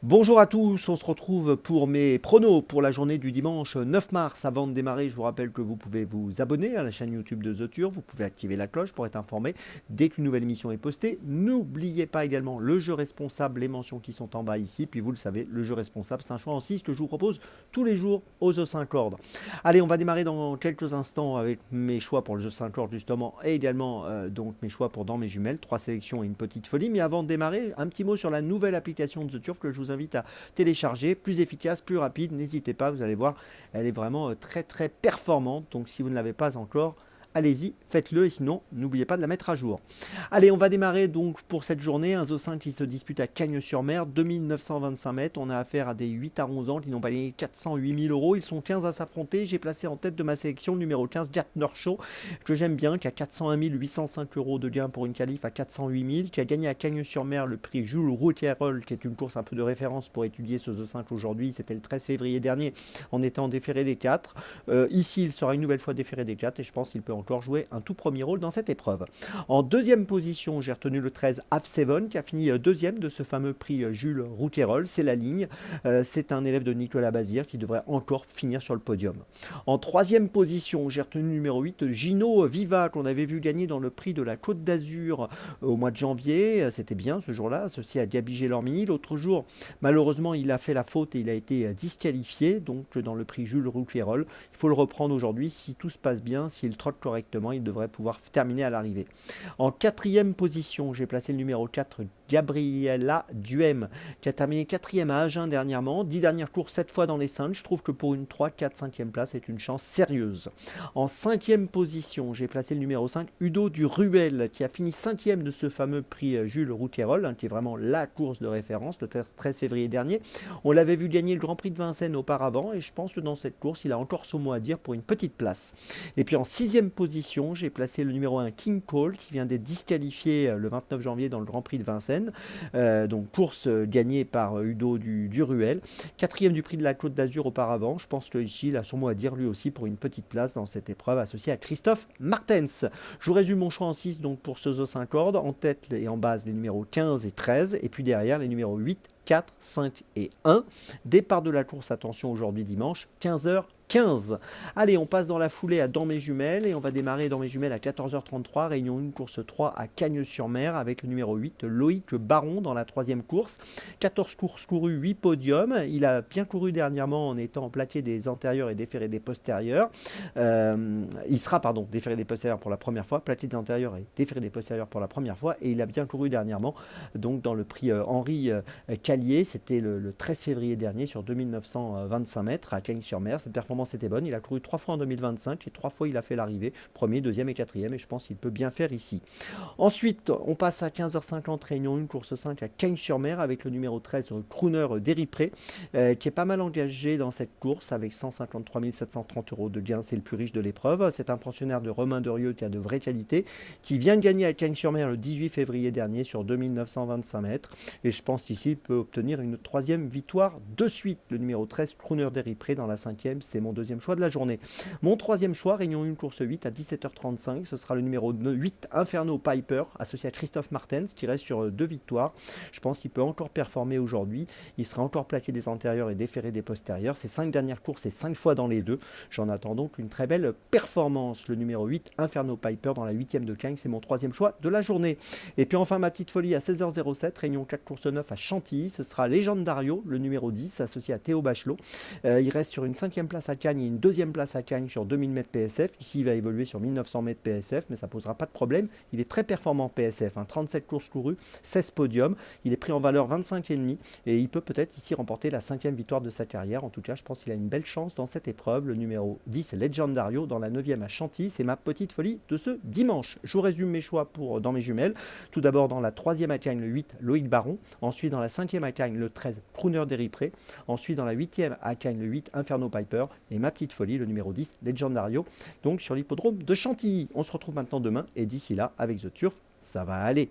Bonjour à tous, on se retrouve pour mes pronos pour la journée du dimanche 9 mars. Avant de démarrer, je vous rappelle que vous pouvez vous abonner à la chaîne YouTube de The Turf, vous pouvez activer la cloche pour être informé dès qu'une nouvelle émission est postée. N'oubliez pas également le jeu responsable, les mentions qui sont en bas ici. Puis vous le savez, le jeu responsable, c'est un choix en 6 que je vous propose tous les jours aux The 5 cordes. Allez, on va démarrer dans quelques instants avec mes choix pour le The 5 cordes justement et également donc mes choix pour dans mes jumelles, 3 sélections et une petite folie. Mais avant de démarrer, un petit mot sur la nouvelle application de The Turf que je vous invite à télécharger, plus efficace, plus rapide, n'hésitez pas, vous allez voir, elle est vraiment très très performante, donc si vous ne l'avez pas encore, allez-y, faites-le et sinon, n'oubliez pas de la mettre à jour. Allez, on va démarrer donc pour cette journée, un zoo 5 qui se dispute à Cagnes-sur-Mer, 2925 mètres, on a affaire à des 8 à 11 ans qui n'ont pas gagné 408 000 euros, ils sont 15 à s'affronter, j'ai placé en tête de ma sélection le numéro 15, Gatner Show, que j'aime bien, qui a 401 805 euros de gain pour une qualif à 408 000, qui a gagné à Cagnes-sur-Mer le prix Jules Routierol, qui est une course un peu de référence pour étudier ce zoo 5 aujourd'hui, c'était le 13 février dernier, en étant déféré des 4. Ici, il sera une nouvelle fois déféré des 4 et je pense qu'il peut encore jouer un tout premier rôle dans cette épreuve. En deuxième position, j'ai retenu le 13 Have7 qui a fini deuxième de ce fameux prix Jules Routierol. C'est la ligne. C'est un élève de Nicolas Bazir qui devrait encore finir sur le podium. En troisième position, j'ai retenu le numéro 8 Gino Viva qu'on avait vu gagner dans le prix de la Côte d'Azur au mois de janvier. C'était bien ce jour-là, associé à Gabi Gélormini. L'autre jour, malheureusement, il a fait la faute et il a été disqualifié donc dans le prix Jules Routierol. Il faut le reprendre aujourd'hui si tout se passe bien, s'il trotte correctement, il devrait pouvoir terminer à l'arrivée. En quatrième position, j'ai placé le numéro 4, Gabriela Duhem, qui a terminé quatrième à Agen dernièrement. 10 dernières courses, 7 fois dans les 5. Je trouve que pour une 3, 4, 5e place, c'est une chance sérieuse. En cinquième position, j'ai placé le numéro 5, Udo du Ruel, qui a fini 5e de ce fameux prix Jules Routierol, qui est vraiment la course de référence, le 13 février dernier. On l'avait vu gagner le Grand Prix de Vincennes auparavant, et je pense que dans cette course, il a encore son mot à dire pour une petite place. Et puis en sixième position, j'ai placé le numéro 1 King Cole qui vient d'être disqualifié le 29 janvier dans le Grand Prix de Vincennes. Donc course gagnée par Udo du Ruel. Quatrième du prix de la Côte d'Azur auparavant. Je pense qu'ici il a son mot à dire lui aussi pour une petite place dans cette épreuve associée à Christophe Martens. Je vous résume mon choix en 6 donc pour ce zoo 5 cordes. En tête et en base les numéros 15 et 13 et puis derrière les numéros 8, 4, 5 et 1. Départ de la course, attention aujourd'hui dimanche, 15h15. Allez, on passe dans la foulée à Dans mes jumelles et on va démarrer dans mes jumelles à 14h33, réunion 1, course 3 à Cagnes-sur-Mer avec le numéro 8, Loïc Baron dans la troisième course. 14 courses courues, 8 podiums. Il a bien couru dernièrement en étant plaqué des antérieurs et déféré des postérieurs. Il sera, déféré des postérieurs pour la première fois, plaqué des antérieurs et déféré des postérieurs pour la première fois et il a bien couru dernièrement donc dans le prix Henri Callier, c'était le 13 février dernier sur 2925 mètres à Cagnes-sur-Mer. Cette performance était bonne, il a couru 3 fois en 2025 et 3 fois il a fait l'arrivée, premier, deuxième et quatrième et je pense qu'il peut bien faire ici. Ensuite, on passe à 15h50, réunion 1, course 5 à Cagnes-sur-Mer avec le numéro 13, Crooner d'Éripré, qui est pas mal engagé dans cette course avec 153 730 euros de gain, c'est le plus riche de l'épreuve. C'est un pensionnaire de Romain Derieux qui a de vraies qualités, qui vient de gagner à Cagnes-sur-Mer le 18 février dernier sur 2925 mètres et je pense qu'ici il peut obtenir une troisième victoire de suite. Le numéro 13, Crooner d'Éripré dans la cinquième, c'est mon deuxième choix de la journée. Mon troisième choix, réunion 1, course 8 à 17h35, ce sera le numéro 8, Inferno Piper, associé à Christophe Martens, qui reste sur 2 victoires. Je pense qu'il peut encore performer aujourd'hui. Il sera encore plaqué des antérieurs et déféré des postérieurs. Ses 5 dernières courses et 5 fois dans les deux. J'en attends donc une très belle performance. Le numéro 8, Inferno Piper dans la 8e de Cagnes, c'est mon troisième choix de la journée. Et puis enfin ma petite folie à 16h07, réunion 4, course 9 à Chantilly, ce sera Legendario, le numéro 10, associé à Théo Bachelot. Il reste sur une 5e place à Cagnes et une 2e place à Cagnes sur 2000 mètres PSF. Ici, il va évoluer sur 1900 mètres PSF, mais ça ne posera pas de problème. Il est très performant PSF, 37 courses courues, 16 podiums. Il est pris en valeur 25,5 et il peut peut-être ici remporter la 5e victoire de sa carrière. En tout cas, je pense qu'il a une belle chance dans cette épreuve. Le numéro 10, Legendario, dans la 9e à Chantilly. C'est ma petite folie de ce dimanche. Je vous résume mes choix dans mes jumelles. Tout d'abord, dans la 3e à Cagnes, le 8, Loïc Baron. Ensuite, dans la 5e à Cagnes, le 13, Crooner d'Éripré. Ensuite, dans la 8e à Cagnes, le 8, Inferno Piper. Et ma petite folie, le numéro 10, Legendario, donc sur l'hippodrome de Chantilly. On se retrouve maintenant demain et d'ici là, avec The Turf, ça va aller.